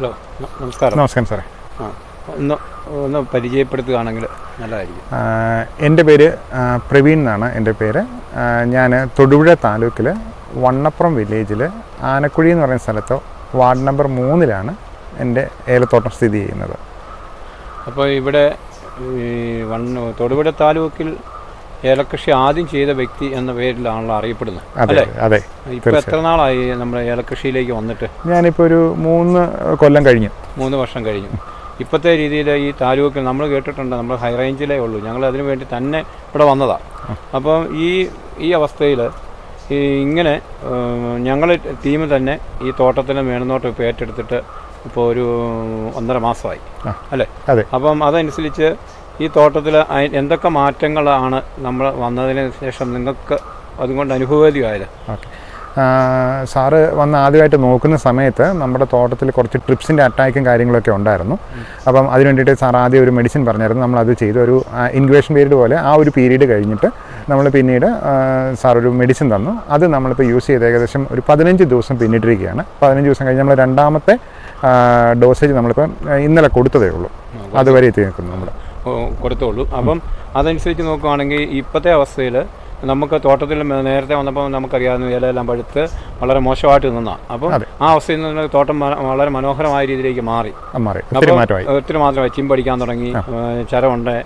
Hello, നമസ്കാരം. നമസ്കാരം സാറേ. ഒന്ന് പരിചയപ്പെടുത്തുകയാണെങ്കിൽ നല്ലതായിരിക്കും. എൻ്റെ പേര് പ്രവീൺ എന്നാണ് എൻ്റെ പേര്. ഞാൻ തൊടുപുഴ താലൂക്കിൽ വണ്ണപ്പുറം വില്ലേജിൽ ആനക്കുഴി എന്ന് പറയുന്ന സ്ഥലത്ത് വാർഡ് നമ്പർ 3-ലാണ് എൻ്റെ ഏലത്തോട്ടം സ്ഥിതി ചെയ്യുന്നത്. അപ്പോൾ ഇവിടെ തൊടുപുഴ താലൂക്കിൽ ഏലകൃഷി ആദ്യം ചെയ്ത വ്യക്തി എന്ന പേരിലാണല്ലോ അറിയപ്പെടുന്നത്, അല്ലേ? അതെ. ഇപ്പോൾ എത്ര നാളായി നമ്മുടെ ഏലകൃഷിയിലേക്ക് വന്നിട്ട്? ഞാനിപ്പോൾ ഒരു 3 കൊല്ലം കഴിഞ്ഞു. 3 വർഷം കഴിഞ്ഞു. ഇപ്പോഴത്തെ രീതിയിൽ ഈ താലൂക്കിൽ നമ്മൾ കേട്ടിട്ടുണ്ട്, നമ്മൾ ഹൈ റേഞ്ചിലേ ഉള്ളൂ, ഞങ്ങൾ അതിനു വേണ്ടി തന്നെ ഇവിടെ വന്നതാണ്. അപ്പം ഈ അവസ്ഥയിൽ ഇങ്ങനെ ഞങ്ങൾ ടീം തന്നെ ഈ തോട്ടത്തിന് മേൽനോട്ടം ഇപ്പോൾ ഏറ്റെടുത്തിട്ട് ഇപ്പോൾ ഒരു 1.5 മാസമായി, അല്ലേ? അപ്പം അതനുസരിച്ച് ഈ തോട്ടത്തിൽ എന്തൊക്കെ മാറ്റങ്ങളാണ് നമ്മൾ വന്നതിന് ശേഷം നിങ്ങൾക്ക് അതുകൊണ്ട് അനുഭവേദ്യമായത്? സാറ് വന്ന് ആദ്യമായിട്ട് നോക്കുന്ന സമയത്ത് നമ്മുടെ തോട്ടത്തിൽ കുറച്ച് ട്രിപ്സിൻ്റെ അറ്റാക്കും കാര്യങ്ങളൊക്കെ ഉണ്ടായിരുന്നു. അപ്പം അതിന് വേണ്ടിയിട്ട് സാർ ആദ്യം ഒരു മെഡിസിൻ പറഞ്ഞായിരുന്നു. നമ്മളത് ചെയ്തു. ഒരു ഇൻക്യുബേഷൻ പീരീഡ് പോലെ ആ ഒരു പീരീഡ് കഴിഞ്ഞിട്ട് നമ്മൾ പിന്നീട് സാർ ഒരു മെഡിസിൻ തന്നു. അത് നമ്മളിപ്പോൾ യൂസ് ചെയ്ത് ഏകദേശം ഒരു 15 ദിവസം പിന്നിട്ടിരിക്കുകയാണ്. 15 ദിവസം കഴിഞ്ഞ് നമ്മൾ 2ാമത്തെ ഡോസേജ് നമ്മളിപ്പോൾ ഇന്നലെ കൊടുത്തതേ ഉള്ളൂ. അതുവരെ എത്തി നിൽക്കുന്നു നമ്മൾ കൊടുത്തുള്ളൂ. അപ്പം അതനുസരിച്ച് നോക്കുകയാണെങ്കിൽ ഇപ്പോഴത്തെ അവസ്ഥയിൽ നമുക്ക് തോട്ടത്തിൽ നേരത്തെ വന്നപ്പോൾ നമുക്കറിയാവുന്ന ഇലയെല്ലാം പഴുത്ത് വളരെ മോശമായിട്ട് നിന്നാണ്. അപ്പം ആ അവസ്ഥയിൽ നിന്ന് തോട്ടം വളരെ മനോഹരമായ രീതിയിലേക്ക് മാറി. ഒത്തിരി മാറ്റമായി. ചിമ്പടിക്കാൻ തുടങ്ങി, ചരമുണ്ട്.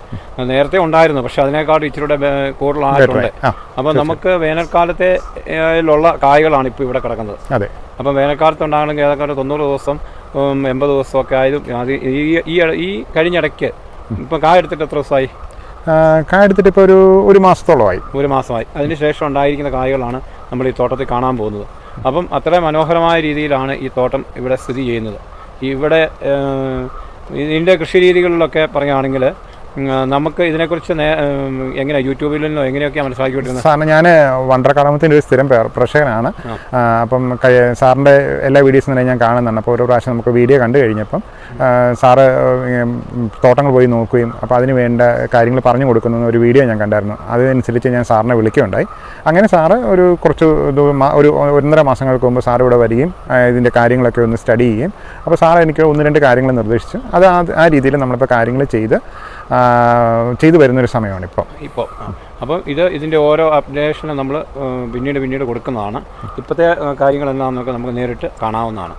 നേരത്തെ ഉണ്ടായിരുന്നു, പക്ഷെ അതിനേക്കാൾ ഇച്ചിരൂടെ കൂടുതലായിട്ടുണ്ട്. അപ്പം നമുക്ക് വേനൽക്കാലത്തെ കായ്കളാണ് ഇപ്പോൾ ഇവിടെ കിടക്കുന്നത്. അപ്പം വേനൽക്കാലത്ത് ഉണ്ടാകണമെങ്കിൽ ഏതൊക്കെ 90 ദിവസം 80 ദിവസമൊക്കെ ആയതും അത് ഈ കഴിഞ്ഞിടയ്ക്ക് ഇപ്പം കായ എടുത്തിട്ട് എത്ര ദിവസമായി? കായ എടുത്തിട്ട് ഇപ്പോൾ ഒരു മാസത്തോളമായി. 1 മാസമായി. അതിന് ശേഷം ഉണ്ടായിരിക്കുന്ന കായകളാണ് നമ്മൾ ഈ തോട്ടത്തിൽ കാണാൻ പോകുന്നത്. അപ്പം അത്ര മനോഹരമായ രീതിയിലാണ് ഈ തോട്ടം ഇവിടെ സ്ഥിതി ചെയ്യുന്നത്. ഇവിടെ ഇതിൻ്റെ കൃഷി രീതികളിലൊക്കെ പറയുകയാണെങ്കിൽ നമുക്ക് ഇതിനെക്കുറിച്ച് എങ്ങനെ യൂട്യൂബിൽ നിന്നോ എങ്ങനെയൊക്കെയാണ് മനസ്സിലാക്കിക്കൊണ്ടിരുന്നത്? സാറിന് ഞാൻ വണ്ടർക്കാറാമത്തിൻ്റെ ഒരു സ്ഥിരം പ്രേക്ഷകനാണ്. അപ്പം സാറിൻ്റെ എല്ലാ വീഡിയോസും തന്നെ ഞാൻ കാണുന്നുണ്ട്. അപ്പോൾ ഓരോ പ്രാവശ്യം നമുക്ക് വീഡിയോ കണ്ടു കഴിഞ്ഞപ്പം സാറ് തോട്ടങ്ങൾ പോയി നോക്കുകയും അപ്പോൾ അതിന് വേണ്ട കാര്യങ്ങൾ പറഞ്ഞു കൊടുക്കുന്ന ഒരു വീഡിയോ ഞാൻ കണ്ടായിരുന്നു. അതനുസരിച്ച് ഞാൻ സാറിനെ വിളിക്കുകയുണ്ടായി. അങ്ങനെ സാറ് ഒരു 1.5 മാസങ്ങൾക്ക് മുമ്പ് സാർ ഇവിടെ വരികയും ഇതിൻ്റെ കാര്യങ്ങളൊക്കെ ഒന്ന് സ്റ്റഡി ചെയ്യുകയും അപ്പോൾ സാർ എനിക്ക് 1-2 കാര്യങ്ങൾ നിർദ്ദേശിച്ചു. അത് ആ രീതിയിൽ നമ്മളിപ്പോൾ കാര്യങ്ങൾ ചെയ്തു വരുന്നൊരു സമയമാണ് ഇപ്പോൾ. അപ്പം ഇതിൻ്റെ ഓരോ അപ്ഡേഷനും നമ്മൾ പിന്നീട് കൊടുക്കുന്നതാണ്. ഇപ്പോഴത്തെ കാര്യങ്ങൾ എന്താണെന്നൊക്കെ നമുക്ക് നേരിട്ട് കാണാവുന്നതാണ്.